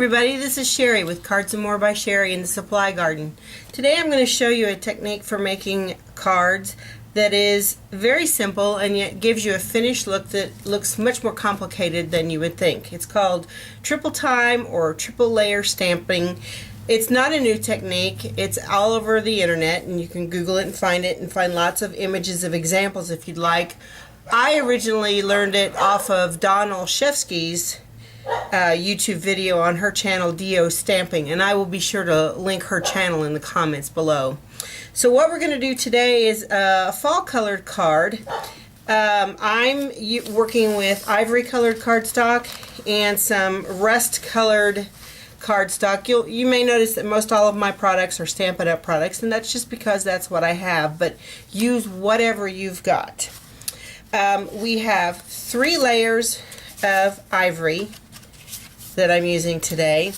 everybody, this is Sherry with Cards and More by Sherry in the Supply Garden. Today I'm going to show you a technique for making cards that is very simple and yet gives you a finished look that looks much more complicated than you would think. It's called triple time or triple layer stamping. It's not a new technique. It's all over the internet and you can Google it and find lots of images of examples if you'd like. I originally learned it off of Dawn Olszewski's YouTube video on her channel, D.O. Stamping, and I will be sure to link her channel in the comments below. So what we're going to do today is a fall colored card. I'm working with ivory colored cardstock and some rust colored cardstock. You may notice that most all of my products are Stampin' Up! Products, and that's just because that's what I have, but use whatever you've got. We have 3 layers of ivory that I'm using today,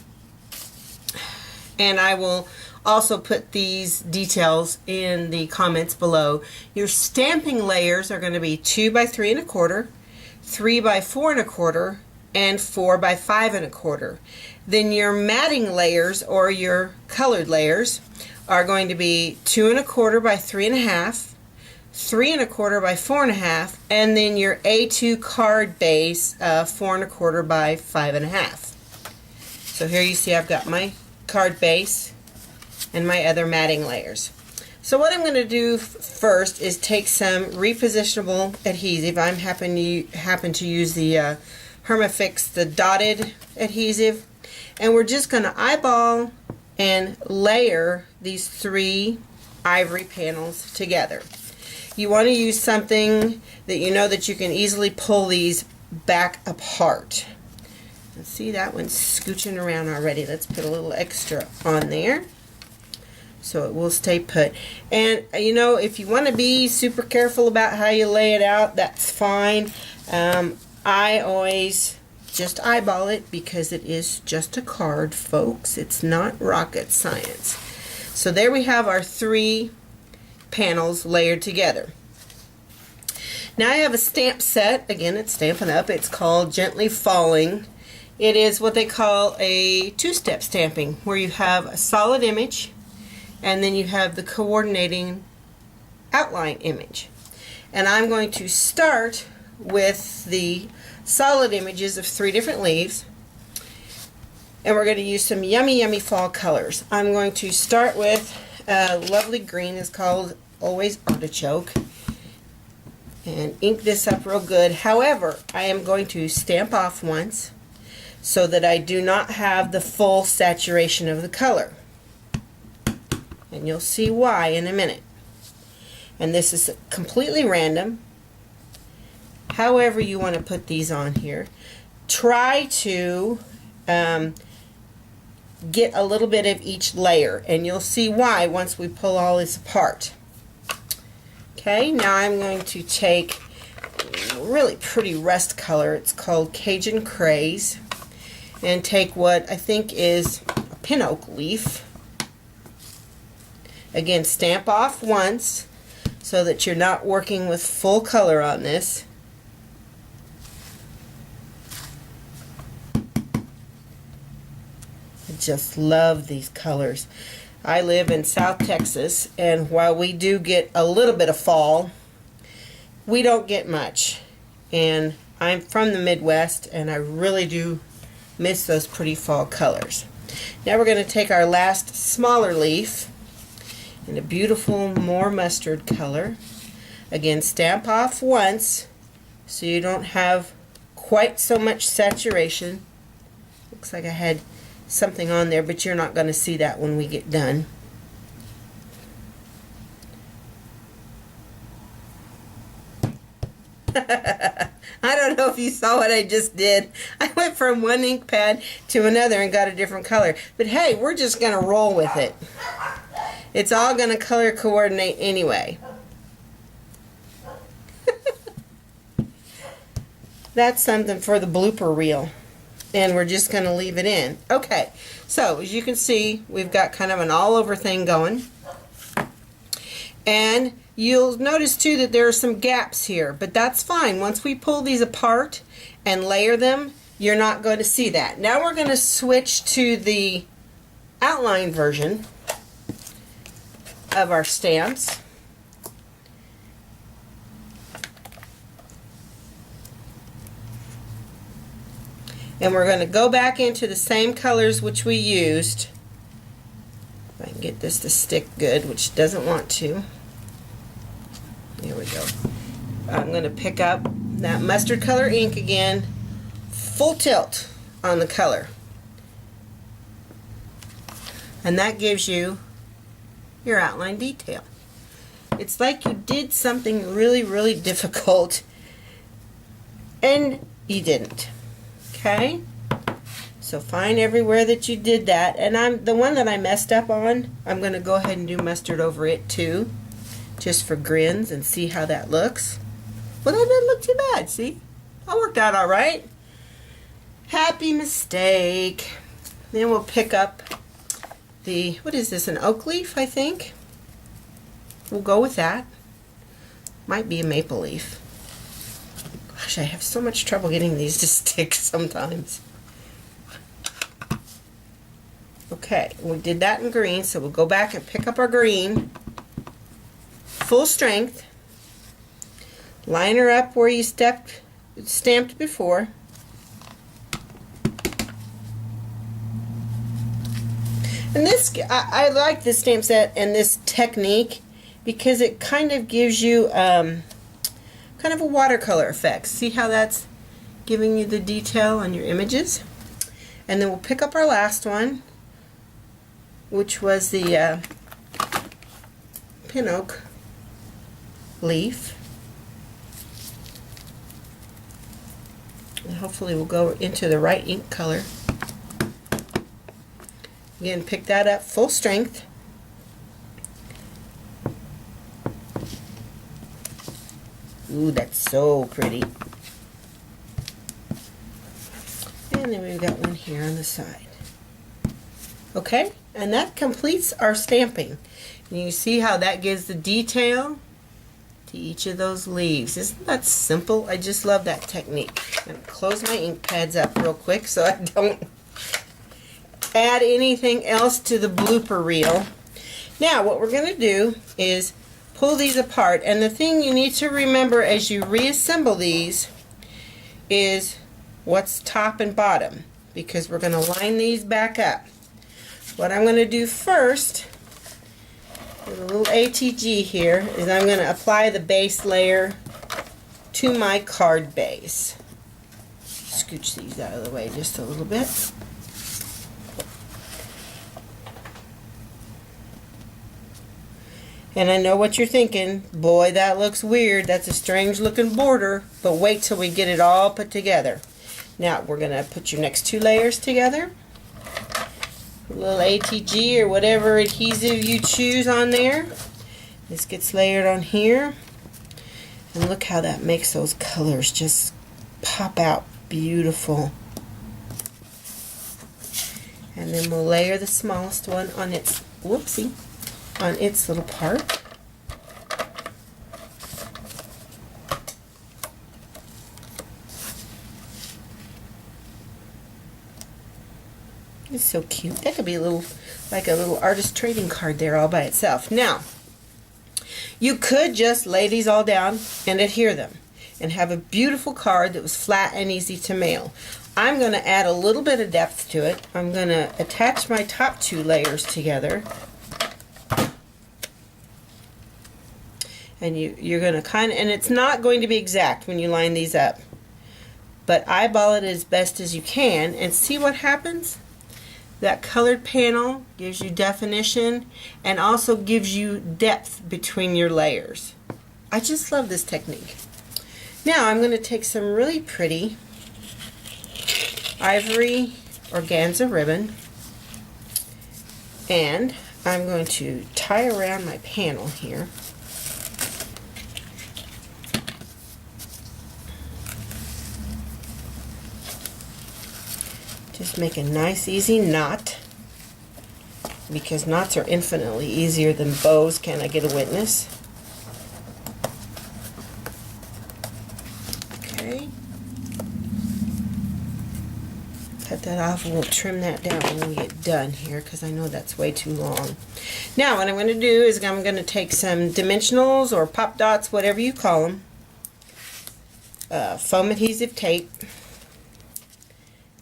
and I will also put these details in the comments below. Your stamping layers are going to be 2 by 3 1/4, 3 by 4 1/4, and 4 by 5 1/4. Then your matting layers or your colored layers are going to be 2 1/4 by 3 1/2, 3 1/4 by 4 1/2, and then your A2 card base 4 1/4 by 5 1/2. So here you see I've got my card base and my other matting layers. So what I'm going to do first is take some repositionable adhesive. I happen to use the Hermafix, the dotted adhesive, and we're just going to eyeball and layer these 3 ivory panels together. You want to use something that you know that you can easily pull these back apart. Let's see, that one's scooching around already. Let's put a little extra on there so it will stay put. And you know, if you want to be super careful about how you lay it out, that's fine. I always just eyeball it because it is just a card, folks. It's not rocket science. So there we have our 3 panels layered together. Now I have a stamp set. Again, it's Stampin' Up! It's called Gently Falling. It is what they call a 2-step stamping, where you have a solid image and then you have the coordinating outline image. And I'm going to start with the solid images of 3 different leaves, and we're going to use some yummy fall colors. I'm going to start with a lovely green. It's called Always Artichoke, and ink this up real good. However, I am going to stamp off once so that I do not have the full saturation of the color, and you'll see why in a minute. And this is completely random. However you want to put these on here, try to get a little bit of each layer, and you'll see why once we pull all this apart. Okay, now I'm going to take a really pretty rust color. It's called Cajun Craze, and take what I think is a pin oak leaf. Again, stamp off once so that you're not working with full color on this. I just love these colors. I live in South Texas, and while we do get a little bit of fall, we don't get much. And I'm from the Midwest, and I really do miss those pretty fall colors. Now we're going to take our last smaller leaf in a beautiful more mustard color. Again, stamp off once so you don't have quite so much saturation. Looks like I had something on there, but you're not going to see that when we get done. I don't know if you saw what I just did. I went from one ink pad to another and got a different color. But hey, we're just going to roll with it. It's all going to color coordinate anyway. That's something for the blooper reel. And we're just going to leave it in. Okay, so as you can see, we've got kind of an all-over thing going. And you'll notice too that there are some gaps here, but that's fine. Once we pull these apart and layer them, you're not going to see that. Now we're going to switch to the outline version of our stamps. And we're going to go back into the same colors which we used. If I can get this to stick good, which doesn't want to. There we go. I'm going to pick up that mustard color ink again, full tilt on the color. And that gives you your outline detail. It's like you did something really, really difficult and you didn't. Okay? So find everywhere that you did that. And the one that I messed up on, I'm going to go ahead and do mustard over it too, just for grins, and see how that looks. Well, that doesn't look too bad, see? That worked out all right. Happy mistake. Then we'll pick up the, what is this, an oak leaf, I think? We'll go with that. Might be a maple leaf. Gosh, I have so much trouble getting these to stick sometimes. Okay, we did that in green, so we'll go back and pick up our green. Full strength. Line her up where you stamped before. And this, I like this stamp set and this technique because it kind of gives you kind of a watercolor effect. See how that's giving you the detail on your images? And then we'll pick up our last one, which was the pin oak leaf. And hopefully we'll go into the right ink color. Again, pick that up full strength. Ooh, that's so pretty. And then we've got one here on the side. Okay, and that completes our stamping. And you see how that gives the detail to each of those leaves. Isn't that simple? I just love that technique. I'm going to close my ink pads up real quick so I don't add anything else to the blooper reel. Now what we're going to do is pull these apart, and the thing you need to remember as you reassemble these is what's top and bottom, because we're going to line these back up. What I'm going to do first with a little ATG here is I'm going to apply the base layer to my card base. Scooch these out of the way just a little bit. And I know what you're thinking, boy, that looks weird. That's a strange looking border, but wait till we get it all put together. Now we're going to put your next two layers together. A little ATG or whatever adhesive you choose on there. This gets layered on here. And look how that makes those colors just pop out beautiful. And then we'll layer the smallest one on its, whoopsie, on its little part. It's so cute. That could be a little, like a little artist trading card there all by itself. Now, you could just lay these all down and adhere them and have a beautiful card that was flat and easy to mail. I'm going to add a little bit of depth to it. I'm going to attach my top two layers together. And you're going to kind of, and it's not going to be exact when you line these up, but eyeball it as best as you can and see what happens. That colored panel gives you definition and also gives you depth between your layers. I just love this technique. Now I'm going to take some really pretty ivory organza ribbon and I'm going to tie around my panel here. Just make a nice easy knot, because knots are infinitely easier than bows. Can I get a witness? Okay. cut that off and we'll trim that down when we get done here because I know that's way too long. Now what I'm going to do is I'm going to take some dimensionals or pop dots, whatever you call them, foam adhesive tape,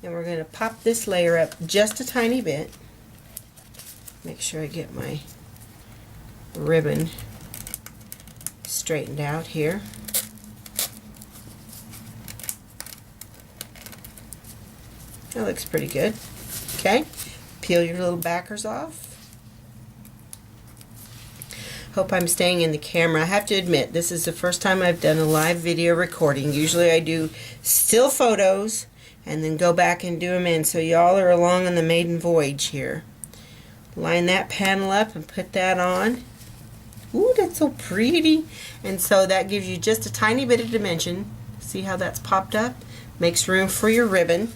and we're going to pop this layer up just a tiny bit. Make sure I get my ribbon straightened out here. That looks pretty good. Okay, peel your little backers off. Hope I'm staying in the camera. I have to admit, this is the first time I've done a live video recording. Usually I do still photos and then go back and do them in, so y'all are along on the maiden voyage here. Line that panel up and put that on. Ooh, that's so pretty. And so that gives you just a tiny bit of dimension. See how that's popped up? Makes room for your ribbon.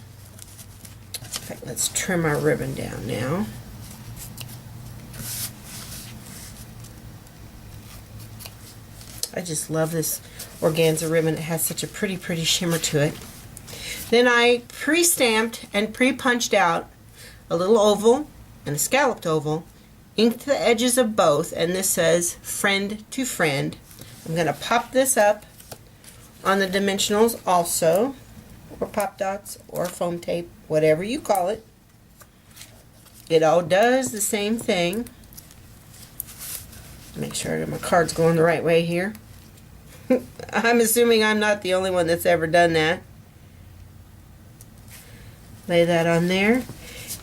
Let's trim our ribbon down now. I just love this organza ribbon. It has such a pretty shimmer to it. Then I pre-stamped and pre-punched out a little oval and a scalloped oval, inked the edges of both, and this says friend to friend. I'm going to pop this up on the dimensionals also, or pop dots, or foam tape, whatever you call it. It all does the same thing. Make sure my card's going the right way here. I'm assuming I'm not the only one that's ever done that. Lay that on there.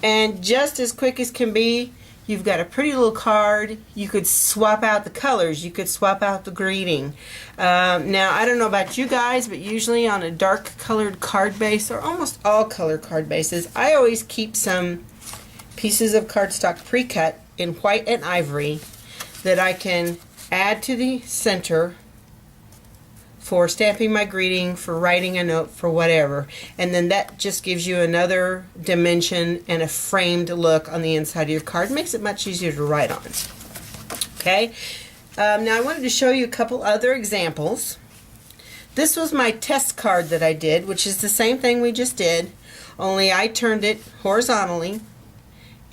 And just as quick as can be, you've got a pretty little card. You could swap out the colors. You could swap out the greeting. Now, I don't know about you guys, but usually on a dark colored card base, or almost all color card bases, I always keep some pieces of cardstock pre-cut in white and ivory that I can add to the center for stamping my greeting, for writing a note, for whatever. And then that just gives you another dimension and a framed look on the inside of your card. Makes it much easier to write on. Okay, now I wanted to show you a couple other examples. This was my test card that I did, which is the same thing we just did, only I turned it horizontally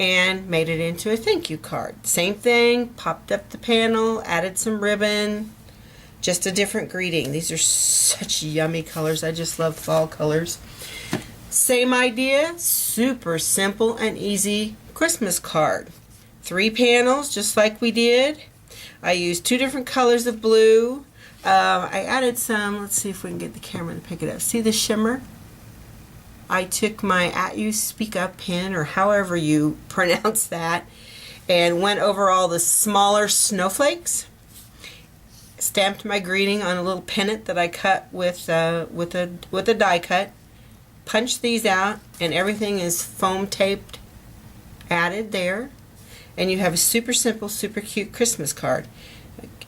and made it into a thank you card. Same thing, popped up the panel, added some ribbon, just a different greeting. These are such yummy colors. I just love fall colors. Same idea, super simple and easy Christmas card. 3 panels, just like we did. I used 2 different colors of blue. I added some, let's see if we can get the camera to pick it up. See the shimmer? I took my At You Speak Up pen, or however you pronounce that, and went over all the smaller snowflakes. Stamped my greeting on a little pennant that I cut with a die cut. Punched these out, and everything is foam taped, added there, and you have a super simple, super cute Christmas card.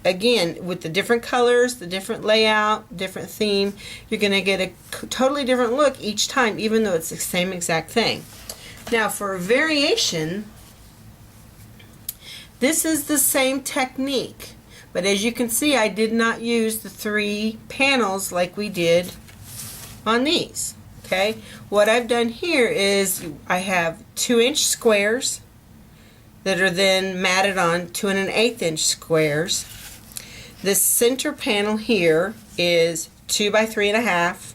Again, with the different colors, the different layout, different theme, you're going to get a totally different look each time, even though it's the same exact thing. Now, for a variation, this is the same technique. But as you can see, I did not use the 3 panels like we did on these. Okay, what I've done here is I have 2-inch squares that are then matted on 2 1/8-inch squares. This center panel here is 2 by 3 1/2,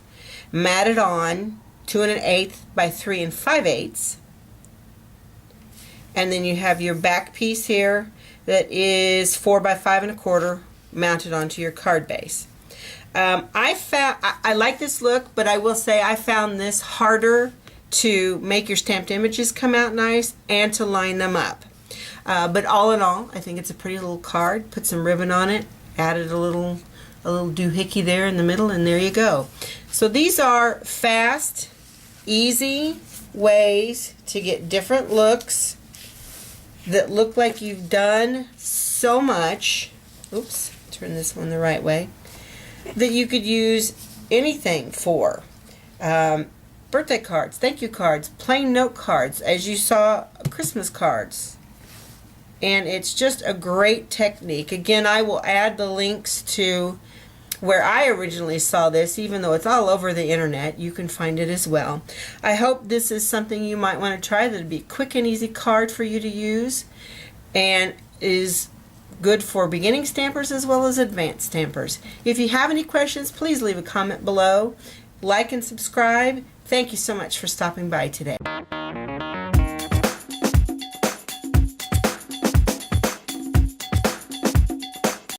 matted on 2 1/8 by 3 5/8. And then you have your back piece here that is 4 by 5 1/4 mounted onto your card base. I like this look, but I will say I found this harder to make your stamped images come out nice and to line them up. But all in all, I think it's a pretty little card. Put some ribbon on it, added a little doohickey there in the middle, and there you go. So these are fast, easy ways to get different looks that look like you've done so much. Oops, turn this one the right way. That you could use anything for. Birthday cards, thank you cards, plain note cards, as you saw, Christmas cards. And it's just a great technique. Again, I will add the links to where I originally saw this, even though it's all over the internet. You can find it as well. I hope this is something you might want to try. That'd be a quick and easy card for you to use, and is good for beginning stampers as well as advanced stampers. If you have any questions, please leave a comment below. Like and subscribe. Thank you so much for stopping by today.